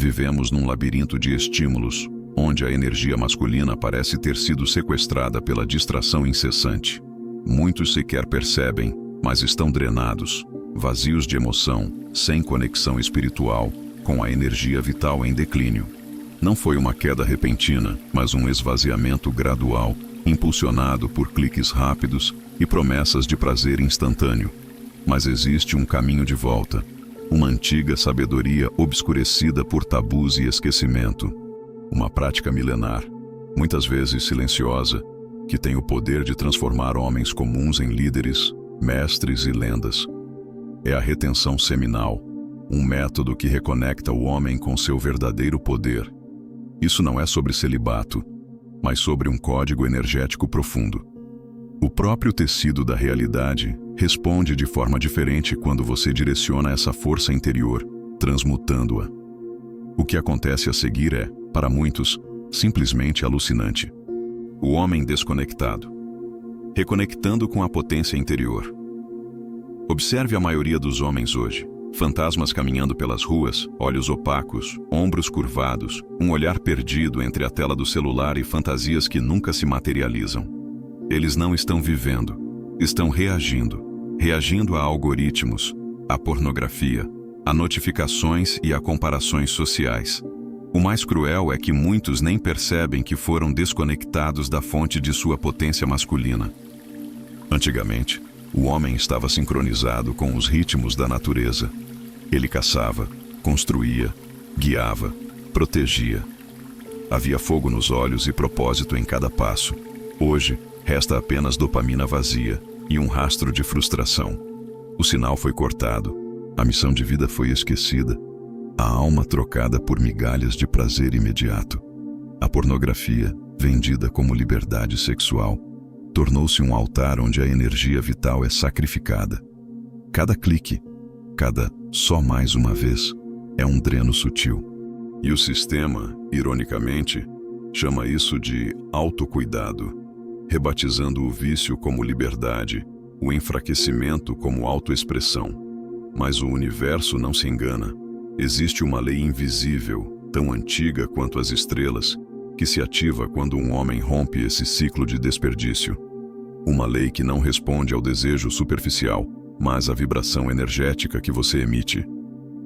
Vivemos num labirinto de estímulos, onde a energia masculina parece ter sido sequestrada pela distração incessante. Muitos sequer percebem, mas estão drenados, vazios de emoção, sem conexão espiritual, com a energia vital em declínio. Não foi uma queda repentina, mas um esvaziamento gradual, impulsionado por cliques rápidos e promessas de prazer instantâneo. Mas existe um caminho de volta, uma antiga sabedoria obscurecida por tabus e esquecimento. Uma prática milenar, muitas vezes silenciosa, que tem o poder de transformar homens comuns em líderes, mestres e lendas. É a retenção seminal, um método que reconecta o homem com seu verdadeiro poder. Isso não é sobre celibato, mas sobre um código energético profundo. O próprio tecido da realidade responde de forma diferente quando você direciona essa força interior, transmutando-a. O que acontece a seguir é, para muitos, simplesmente alucinante. O homem desconectado, reconectando com a potência interior. Observe a maioria dos homens hoje. Fantasmas caminhando pelas ruas, olhos opacos, ombros curvados, um olhar perdido entre a tela do celular e fantasias que nunca se materializam. Eles não estão vivendo, estão reagindo a algoritmos, à pornografia, a notificações e a comparações sociais. O mais cruel é que muitos nem percebem que foram desconectados da fonte de sua potência masculina. Antigamente, o homem estava sincronizado com os ritmos da natureza. Ele caçava, construía, guiava, protegia. Havia fogo nos olhos e propósito em cada passo. Hoje, resta apenas dopamina vazia e um rastro de frustração. O sinal foi cortado, a missão de vida foi esquecida, a alma trocada por migalhas de prazer imediato. A pornografia, vendida como liberdade sexual, tornou-se um altar onde a energia vital é sacrificada. Cada clique, cada só mais uma vez, é um dreno sutil. E o sistema, ironicamente, chama isso de autocuidado, rebatizando o vício como liberdade, o enfraquecimento como autoexpressão. Mas o universo não se engana. Existe uma lei invisível, tão antiga quanto as estrelas, que se ativa quando um homem rompe esse ciclo de desperdício. Uma lei que não responde ao desejo superficial, mas à vibração energética que você emite.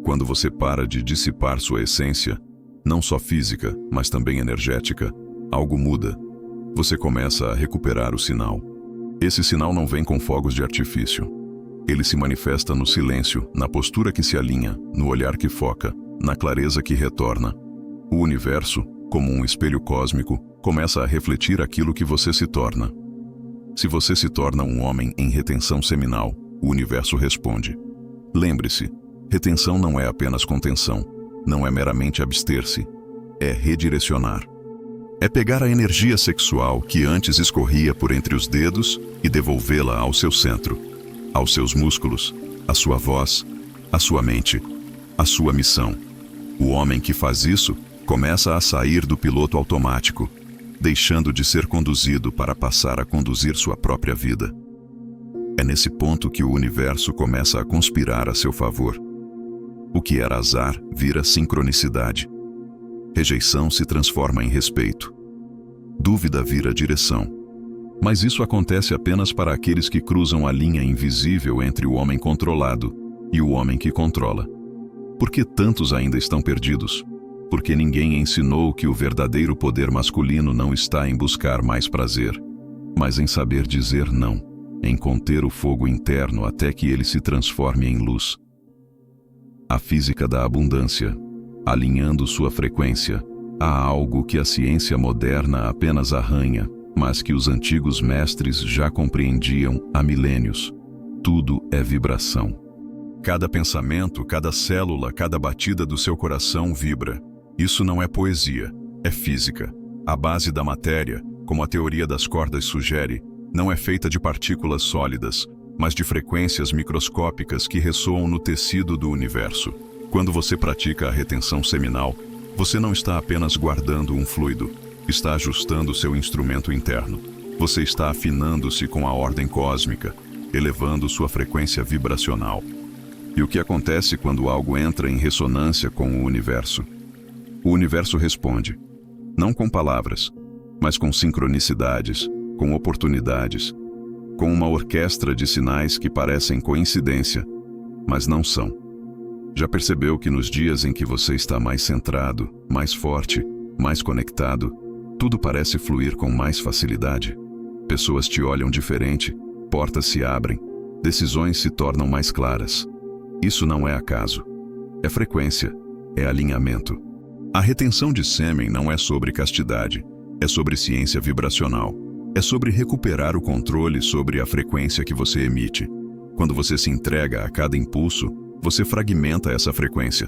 Quando você para de dissipar sua essência, não só física, mas também energética, algo muda. Você começa a recuperar o sinal. Esse sinal não vem com fogos de artifício. Ele se manifesta no silêncio, na postura que se alinha, no olhar que foca, na clareza que retorna. O universo, como um espelho cósmico, começa a refletir aquilo que você se torna. Se você se torna um homem em retenção seminal, o universo responde. Lembre-se, retenção não é apenas contenção, não é meramente abster-se, é redirecionar. É pegar a energia sexual que antes escorria por entre os dedos e devolvê-la ao seu centro, aos seus músculos, à sua voz, à sua mente, à sua missão. O homem que faz isso começa a sair do piloto automático, deixando de ser conduzido para passar a conduzir sua própria vida. É nesse ponto que o universo começa a conspirar a seu favor. O que era azar vira sincronicidade. Rejeição se transforma em respeito. Dúvida vira direção. Mas isso acontece apenas para aqueles que cruzam a linha invisível entre o homem controlado e o homem que controla. Por que tantos ainda estão perdidos? Porque ninguém ensinou que o verdadeiro poder masculino não está em buscar mais prazer, mas em saber dizer não, em conter o fogo interno até que ele se transforme em luz. A física da abundância, alinhando sua frequência a algo que a ciência moderna apenas arranha, mas que os antigos mestres já compreendiam há milênios. Tudo é vibração. Cada pensamento, cada célula, cada batida do seu coração vibra. Isso não é poesia, é física. A base da matéria, como a teoria das cordas sugere, não é feita de partículas sólidas, mas de frequências microscópicas que ressoam no tecido do universo. Quando você pratica a retenção seminal, você não está apenas guardando um fluido, está ajustando seu instrumento interno. Você está afinando-se com a ordem cósmica, elevando sua frequência vibracional. E o que acontece quando algo entra em ressonância com o universo? O universo responde, não com palavras, mas com sincronicidades, com oportunidades, com uma orquestra de sinais que parecem coincidência, mas não são. Já percebeu que nos dias em que você está mais centrado, mais forte, mais conectado, tudo parece fluir com mais facilidade? Pessoas te olham diferente, portas se abrem, decisões se tornam mais claras. Isso não é acaso. É frequência, é alinhamento. A retenção de sêmen não é sobre castidade, é sobre ciência vibracional. É sobre recuperar o controle sobre a frequência que você emite. Quando você se entrega a cada impulso, você fragmenta essa frequência.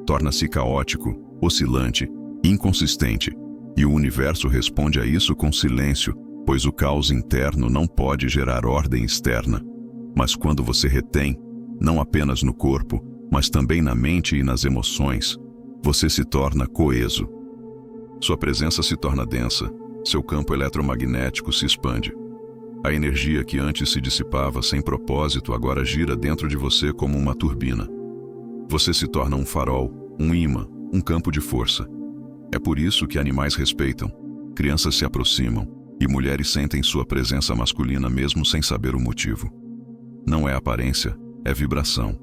Torna-se caótico, oscilante, inconsistente. E o universo responde a isso com silêncio, pois o caos interno não pode gerar ordem externa. Mas quando você retém, não apenas no corpo, mas também na mente e nas emoções, você se torna coeso. Sua presença se torna densa, seu campo eletromagnético se expande. A energia que antes se dissipava sem propósito agora gira dentro de você como uma turbina. Você se torna um farol, um ímã, um campo de força. É por isso que animais respeitam, crianças se aproximam e mulheres sentem sua presença masculina mesmo sem saber o motivo. Não é aparência, é vibração.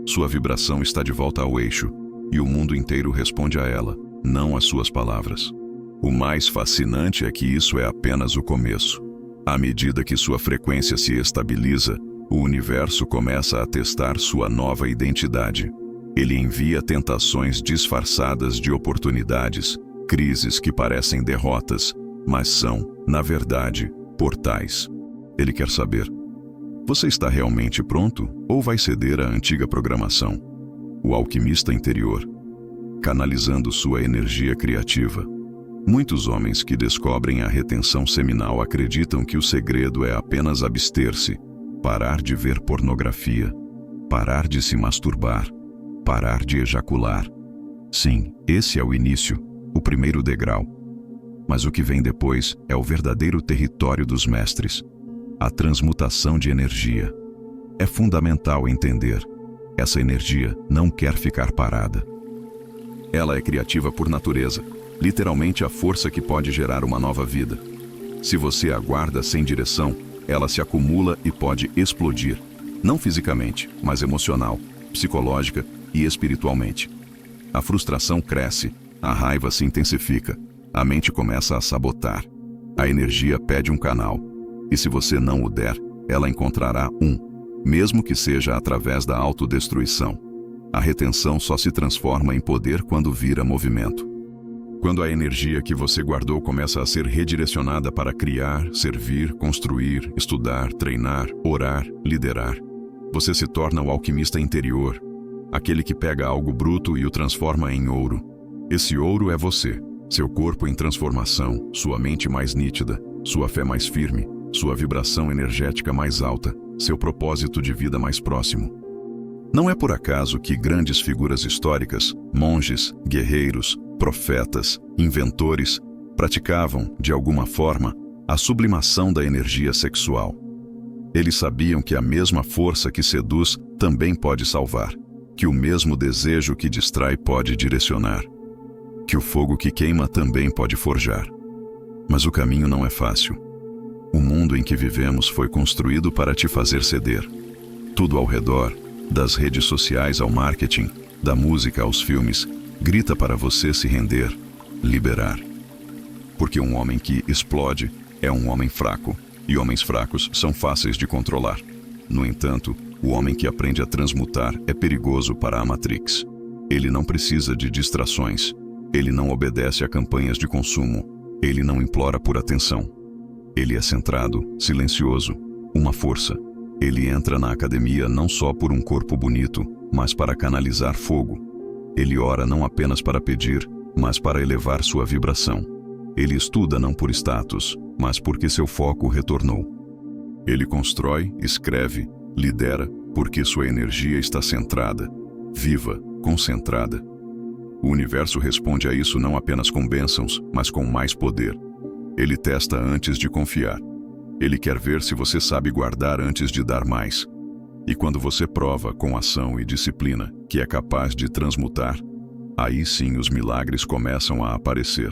Sua vibração está de volta ao eixo e o mundo inteiro responde a ela, não às suas palavras. O mais fascinante é que isso é apenas o começo. À medida que sua frequência se estabiliza, o universo começa a testar sua nova identidade. Ele envia tentações disfarçadas de oportunidades, crises que parecem derrotas, mas são, na verdade, portais. Ele quer saber: você está realmente pronto ou vai ceder à antiga programação? O alquimista interior, canalizando sua energia criativa. Muitos homens que descobrem a retenção seminal acreditam que o segredo é apenas abster-se, parar de ver pornografia, parar de se masturbar, parar de ejacular. Sim, esse é o início, o primeiro degrau. Mas o que vem depois é o verdadeiro território dos mestres, a transmutação de energia. É fundamental entender, essa energia não quer ficar parada. Ela é criativa por natureza, literalmente a força que pode gerar uma nova vida. Se você aguarda sem direção, ela se acumula e pode explodir, não fisicamente, mas emocional, psicológica e espiritualmente. A frustração cresce, a raiva se intensifica, a mente começa a sabotar. A energia pede um canal, e se você não o der, ela encontrará um, mesmo que seja através da autodestruição. A retenção só se transforma em poder quando vira movimento. Quando a energia que você guardou começa a ser redirecionada para criar, servir, construir, estudar, treinar, orar, liderar, você se torna o alquimista interior, aquele que pega algo bruto e o transforma em ouro. Esse ouro é você, seu corpo em transformação, sua mente mais nítida, sua fé mais firme, sua vibração energética mais alta, seu propósito de vida mais próximo. Não é por acaso que grandes figuras históricas, monges, guerreiros, profetas, inventores, praticavam, de alguma forma, a sublimação da energia sexual. Eles sabiam que a mesma força que seduz também pode salvar, que o mesmo desejo que distrai pode direcionar, que o fogo que queima também pode forjar. Mas o caminho não é fácil. O mundo em que vivemos foi construído para te fazer ceder. Tudo ao redor, das redes sociais ao marketing, da música aos filmes, grita para você se render, liberar. Porque um homem que explode é um homem fraco, e homens fracos são fáceis de controlar. No entanto, o homem que aprende a transmutar é perigoso para a Matrix. Ele não precisa de distrações, ele não obedece a campanhas de consumo, ele não implora por atenção. Ele é centrado, silencioso, uma força. Ele entra na academia não só por um corpo bonito, mas para canalizar fogo. Ele ora não apenas para pedir, mas para elevar sua vibração. Ele estuda não por status, mas porque seu foco retornou. Ele constrói, escreve, lidera, porque sua energia está centrada, viva, concentrada. O universo responde a isso não apenas com bênçãos, mas com mais poder. Ele testa antes de confiar. Ele quer ver se você sabe guardar antes de dar mais. E quando você prova com ação e disciplina que é capaz de transmutar, Aí sim os milagres começam a aparecer.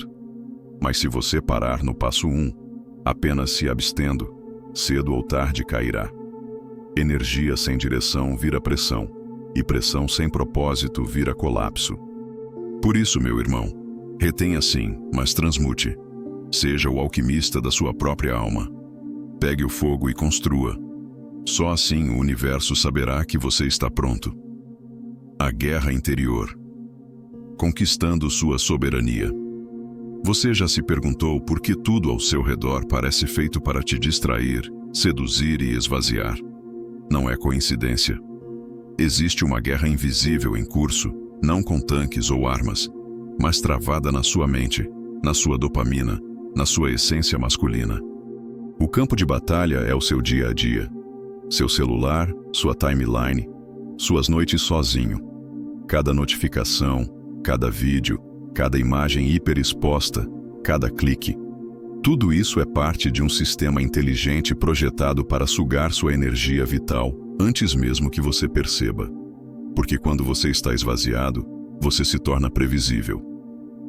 Mas se você parar no passo 1, apenas se abstendo, cedo ou tarde cairá. Energia sem direção vira pressão, e pressão sem propósito vira colapso. Por isso, meu irmão, retenha sim, mas transmute. Seja o alquimista da sua própria alma. Pegue o fogo e construa. Só assim o universo saberá que você está pronto. A guerra interior. Conquistando sua soberania. Você já se perguntou por que tudo ao seu redor parece feito para te distrair, seduzir e esvaziar? Não é coincidência. Existe uma guerra invisível em curso, não com tanques ou armas, mas travada na sua mente, na sua dopamina, na sua essência masculina. O campo de batalha é o seu dia a dia. Seu celular, sua timeline, suas noites sozinho. Cada notificação, cada vídeo, cada imagem hiperexposta, cada clique. Tudo isso é parte de um sistema inteligente projetado para sugar sua energia vital antes mesmo que você perceba. Porque quando você está esvaziado, você se torna previsível.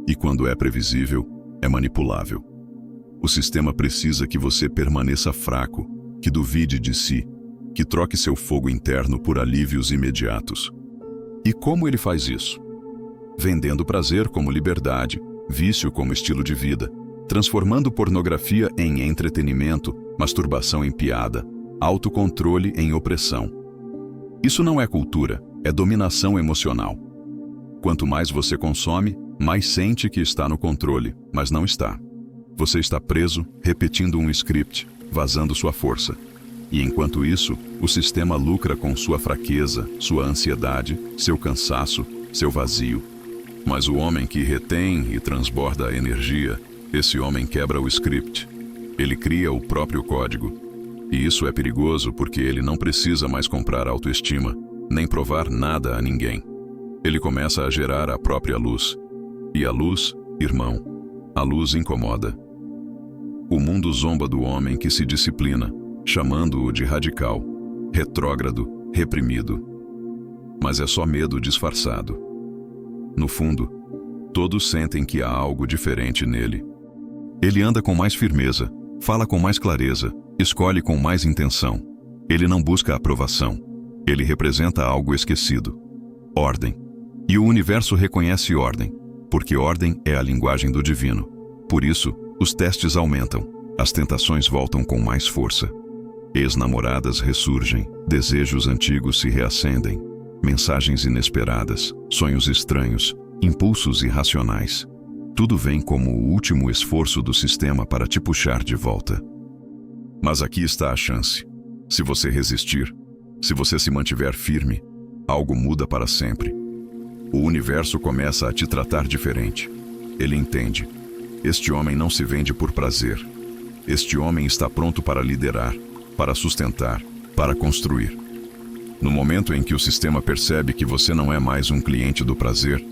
E quando é previsível, é manipulável. O sistema precisa que você permaneça fraco, que duvide de si, que troque seu fogo interno por alívios imediatos. E como ele faz isso? Vendendo prazer como liberdade, vício como estilo de vida, transformando pornografia em entretenimento, masturbação em piada, autocontrole em opressão. Isso não é cultura, é dominação emocional. Quanto mais você consome, mais sente que está no controle, mas não está. Você está preso, repetindo um script, vazando sua força. E enquanto isso, o sistema lucra com sua fraqueza, sua ansiedade, seu cansaço, seu vazio. Mas o homem que retém e transborda a energia, esse homem quebra o script. Ele cria o próprio código. E isso é perigoso porque ele não precisa mais comprar autoestima, nem provar nada a ninguém. Ele começa a gerar a própria luz. E a luz, irmão, a luz incomoda. O mundo zomba do homem que se disciplina, chamando-o de radical, retrógrado, reprimido. Mas é só medo disfarçado. No fundo, todos sentem que há algo diferente nele. Ele anda com mais firmeza, fala com mais clareza, escolhe com mais intenção. Ele não busca aprovação. Ele representa algo esquecido. Ordem. E o universo reconhece ordem, porque ordem é a linguagem do divino. Por isso, os testes aumentam, as tentações voltam com mais força. Ex-namoradas ressurgem, desejos antigos se reacendem, mensagens inesperadas, sonhos estranhos, impulsos irracionais. Tudo vem como o último esforço do sistema para te puxar de volta. Mas aqui está a chance. Se você resistir, se você se mantiver firme, algo muda para sempre. O universo começa a te tratar diferente. Ele entende. Este homem não se vende por prazer. Este homem está pronto para liderar, para sustentar, para construir. No momento em que o sistema percebe que você não é mais um cliente do prazer,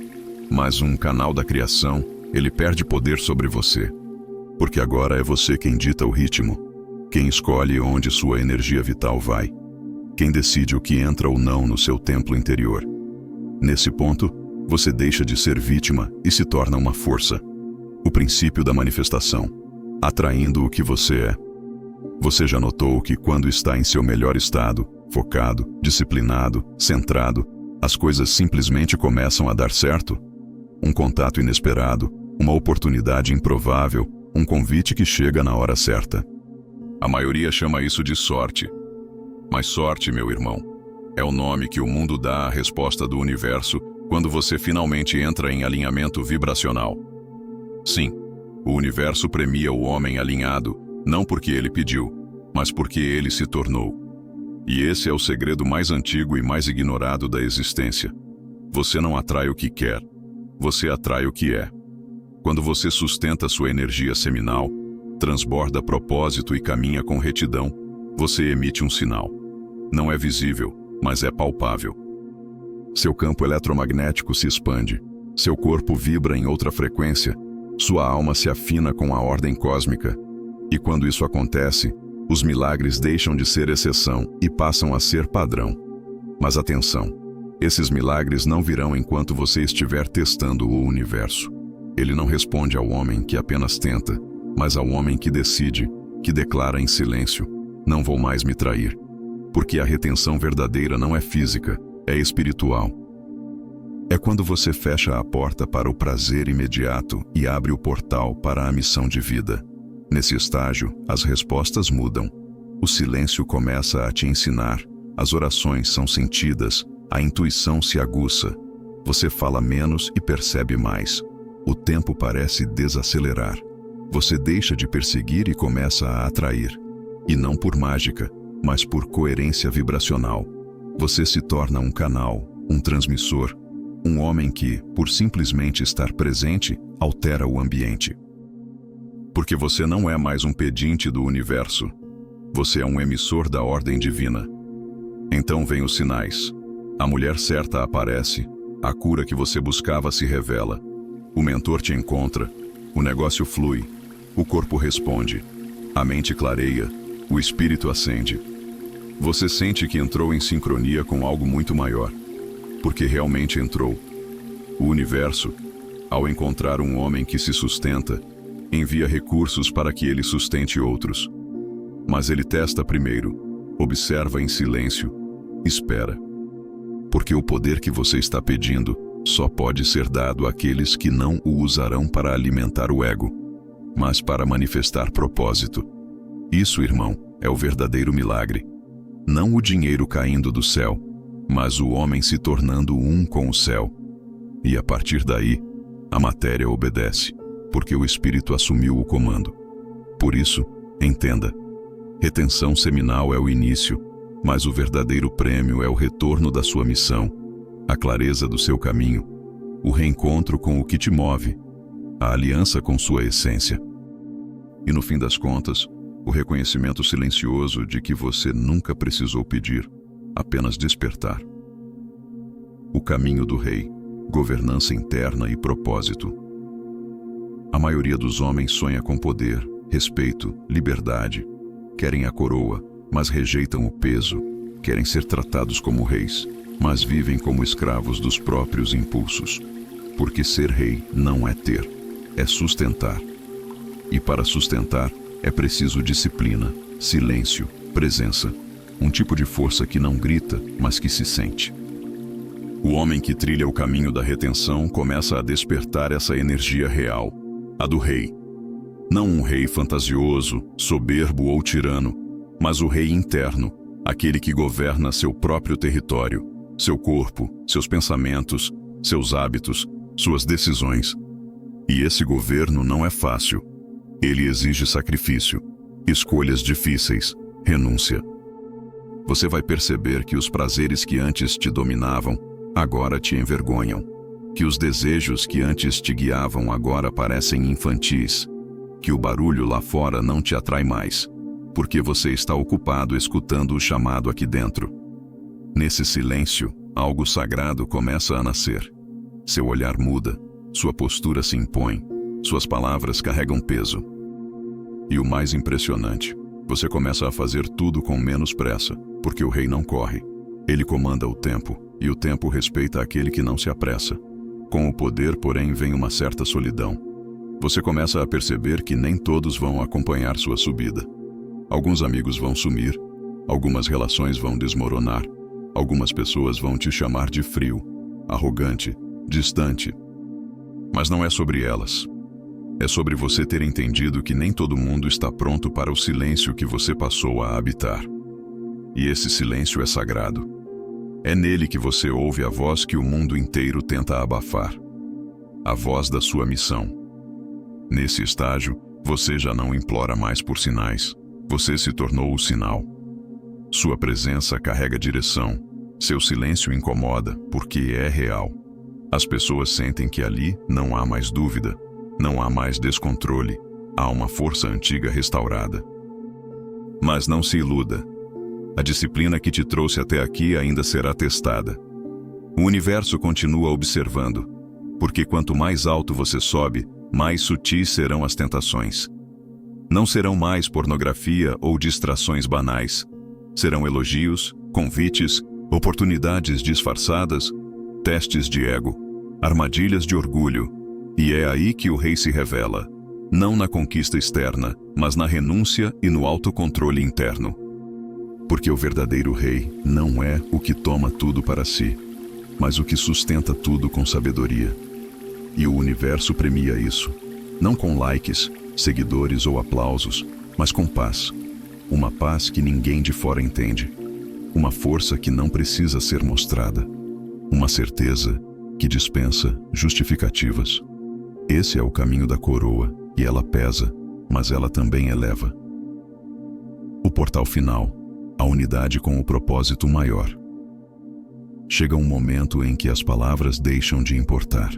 mas um canal da criação, ele perde poder sobre você. Porque agora é você quem dita o ritmo, quem escolhe onde sua energia vital vai, quem decide o que entra ou não no seu templo interior. Nesse ponto, você deixa de ser vítima e se torna uma força. O princípio da manifestação, atraindo o que você é. Você já notou que quando está em seu melhor estado, focado, disciplinado, centrado, as coisas simplesmente começam a dar certo? Um contato inesperado, uma oportunidade improvável, um convite que chega na hora certa. A maioria chama isso de sorte. Mas sorte, meu irmão, é o nome que o mundo dá à resposta do universo quando você finalmente entra em alinhamento vibracional. Sim, o universo premia o homem alinhado, não porque ele pediu, mas porque ele se tornou. E esse é o segredo mais antigo e mais ignorado da existência. Você não atrai o que quer, você atrai o que é. Quando você sustenta sua energia seminal, transborda propósito e caminha com retidão, você emite um sinal. Não é visível, mas é palpável. Seu campo eletromagnético se expande, seu corpo vibra em outra frequência, sua alma se afina com a ordem cósmica. E quando isso acontece, os milagres deixam de ser exceção e passam a ser padrão. Mas atenção, Esses milagres não virão enquanto você estiver testando o universo. Ele não responde ao homem que apenas tenta, mas ao homem que decide, que declara em silêncio: não vou mais me trair. Porque a retenção verdadeira não é física, é espiritual. É quando você fecha a porta para o prazer imediato e abre o portal para a missão de vida. Nesse estágio, as respostas mudam. O silêncio começa a te ensinar, as orações são sentidas, a intuição se aguça. Você fala menos e percebe mais. O tempo parece desacelerar. Você deixa de perseguir e começa a atrair. E não por mágica, mas por coerência vibracional. Você se torna um canal, um transmissor, um homem que, por simplesmente estar presente, altera o ambiente. Porque você não é mais um pedinte do universo. Você é um emissor da ordem divina. Então vêm os sinais. A mulher certa aparece, a cura que você buscava se revela. O mentor te encontra, o negócio flui, o corpo responde, a mente clareia, o espírito acende. Você sente que entrou em sincronia com algo muito maior, porque realmente entrou. O universo, ao encontrar um homem que se sustenta, envia recursos para que ele sustente outros. Mas ele testa primeiro, observa em silêncio, espera. Porque o poder que você está pedindo só pode ser dado àqueles que não o usarão para alimentar o ego, mas para manifestar propósito. Isso, irmão, é o verdadeiro milagre. Não o dinheiro caindo do céu, mas o homem se tornando um com o céu. E a partir daí, a matéria obedece, porque o espírito assumiu o comando. Por isso, entenda, retenção seminal é o início, mas o verdadeiro prêmio é o retorno da sua missão, a clareza do seu caminho, o reencontro com o que te move, a aliança com sua essência. E no fim das contas, o reconhecimento silencioso de que você nunca precisou pedir, apenas despertar. O caminho do rei, governança interna e propósito. A maioria dos homens sonha com poder, respeito, liberdade. Querem a coroa, mas rejeitam o peso. Querem ser tratados como reis, mas vivem como escravos dos próprios impulsos. Porque ser rei não é ter, é sustentar. E para sustentar, é preciso disciplina, silêncio, presença. Um tipo de força que não grita, mas que se sente. O homem que trilha o caminho da retenção começa a despertar essa energia real, a do rei. Não um rei fantasioso, soberbo ou tirano, mas o rei interno, aquele que governa seu próprio território, seu corpo, seus pensamentos, seus hábitos, suas decisões. E esse governo não é fácil. Ele exige sacrifício, escolhas difíceis, renúncia. Você vai perceber que os prazeres que antes te dominavam, agora te envergonham. Que os desejos que antes te guiavam agora parecem infantis. Que o barulho lá fora não te atrai mais, porque você está ocupado escutando o chamado aqui dentro. Nesse silêncio, algo sagrado começa a nascer. Seu olhar muda, sua postura se impõe, suas palavras carregam peso. E o mais impressionante, você começa a fazer tudo com menos pressa, porque o rei não corre. Ele comanda o tempo, e o tempo respeita aquele que não se apressa. Com o poder, porém, vem uma certa solidão. Você começa a perceber que nem todos vão acompanhar sua subida. Alguns amigos vão sumir, algumas relações vão desmoronar, algumas pessoas vão te chamar de frio, arrogante, distante. Mas não é sobre elas. É sobre você ter entendido que nem todo mundo está pronto para o silêncio que você passou a habitar. E esse silêncio é sagrado. É nele que você ouve a voz que o mundo inteiro tenta abafar. A voz da sua missão. Nesse estágio, você já não implora mais por sinais. Você se tornou o sinal. Sua presença carrega direção. Seu silêncio incomoda, porque é real. As pessoas sentem que ali não há mais dúvida, não há mais descontrole, há uma força antiga restaurada. Mas não se iluda. A disciplina que te trouxe até aqui ainda será testada. O universo continua observando, porque quanto mais alto você sobe, mais sutis serão as tentações. Não serão mais pornografia ou distrações banais. Serão elogios, convites, Oportunidades disfarçadas, testes de ego, armadilhas de orgulho, e é aí que o rei se revela, não na conquista externa, mas na renúncia e no autocontrole interno. Porque o verdadeiro rei não é o que toma tudo para si, mas o que sustenta tudo com sabedoria. E o universo premia isso, não com likes, seguidores ou aplausos, mas com paz. Uma paz que ninguém de fora entende. Uma força que não precisa ser mostrada. Uma certeza que dispensa justificativas. Esse é o caminho da coroa, e ela pesa, mas ela também eleva. O portal final, a unidade com o propósito maior. Chega um momento em que as palavras deixam de importar.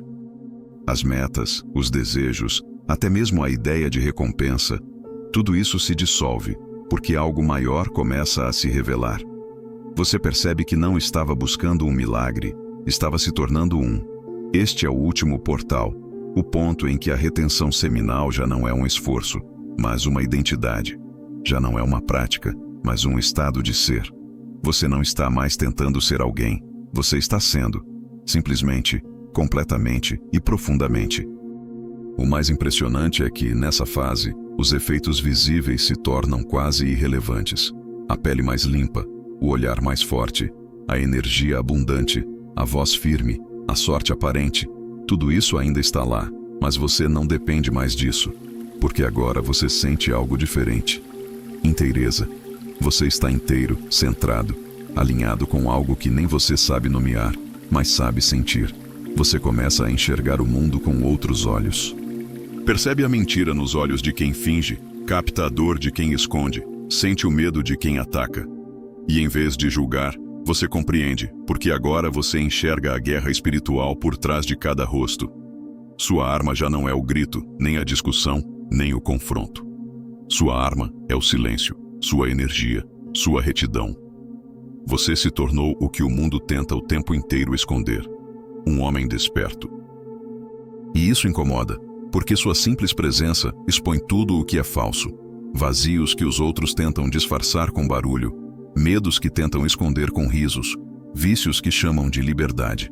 As metas, os desejos, até mesmo a ideia de recompensa, tudo isso se dissolve, porque algo maior começa a se revelar. Você percebe que não estava buscando um milagre, estava se tornando um. Este é o último portal, o ponto em que a retenção seminal já não é um esforço, mas uma identidade. Já não é uma prática, mas um estado de ser. Você não está mais tentando ser alguém, você está sendo, simplesmente, completamente e profundamente. O mais impressionante é que, nessa fase, os efeitos visíveis se tornam quase irrelevantes. A pele mais limpa, o olhar mais forte, a energia abundante, a voz firme, a sorte aparente, tudo isso ainda está lá, mas você não depende mais disso, porque agora você sente algo diferente. Inteireza. Você está inteiro, centrado, alinhado com algo que nem você sabe nomear, mas sabe sentir. Você começa a enxergar o mundo com outros olhos. Percebe a mentira nos olhos de quem finge, capta a dor de quem esconde, sente o medo de quem ataca. E em vez de julgar, você compreende, porque agora você enxerga a guerra espiritual por trás de cada rosto. Sua arma já não é o grito, nem a discussão, nem o confronto. Sua arma é o silêncio, sua energia, sua retidão. Você se tornou o que o mundo tenta o tempo inteiro esconder. Um homem desperto. E isso incomoda, porque sua simples presença expõe tudo o que é falso. Vazios que os outros tentam disfarçar com barulho, medos que tentam esconder com risos, vícios que chamam de liberdade.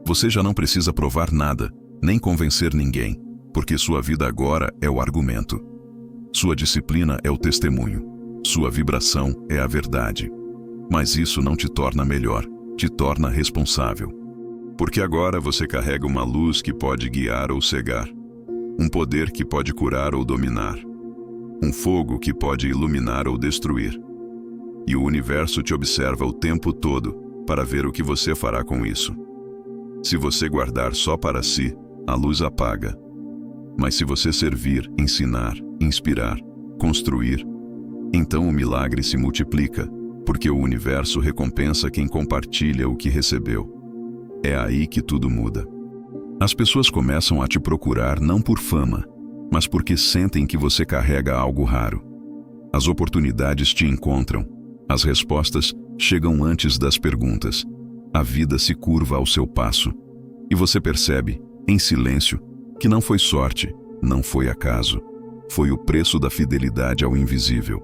Você já não precisa provar nada, nem convencer ninguém, porque sua vida agora é o argumento. Sua disciplina é o testemunho. Sua vibração é a verdade. Mas isso não te torna melhor, te torna responsável. Porque agora você carrega uma luz que pode guiar ou cegar. Um poder que pode curar ou dominar. Um fogo que pode iluminar ou destruir. E o universo te observa o tempo todo para ver o que você fará com isso. Se você guardar só para si, a luz apaga. Mas se você servir, ensinar, inspirar, construir, então o milagre se multiplica, porque o universo recompensa quem compartilha o que recebeu. É aí que tudo muda. As pessoas começam a te procurar não por fama, mas porque sentem que você carrega algo raro. As oportunidades te encontram, as respostas chegam antes das perguntas. A vida se curva ao seu passo. E você percebe, em silêncio, que não foi sorte, não foi acaso. Foi o preço da fidelidade ao invisível.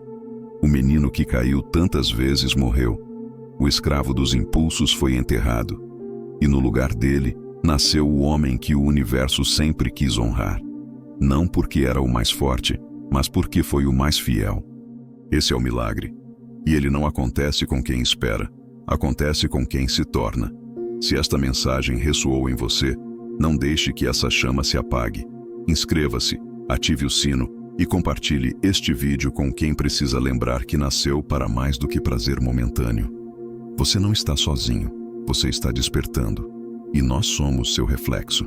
O menino que caiu tantas vezes morreu. O escravo dos impulsos foi enterrado. E no lugar dele, nasceu o homem que o universo sempre quis honrar. Não porque era o mais forte, mas porque foi o mais fiel. Esse é o milagre. E ele não acontece com quem espera, acontece com quem se torna. Se esta mensagem ressoou em você, não deixe que essa chama se apague. Inscreva-se, ative o sino e compartilhe este vídeo com quem precisa lembrar que nasceu para mais do que prazer momentâneo. Você não está sozinho, você está despertando. E nós somos seu reflexo.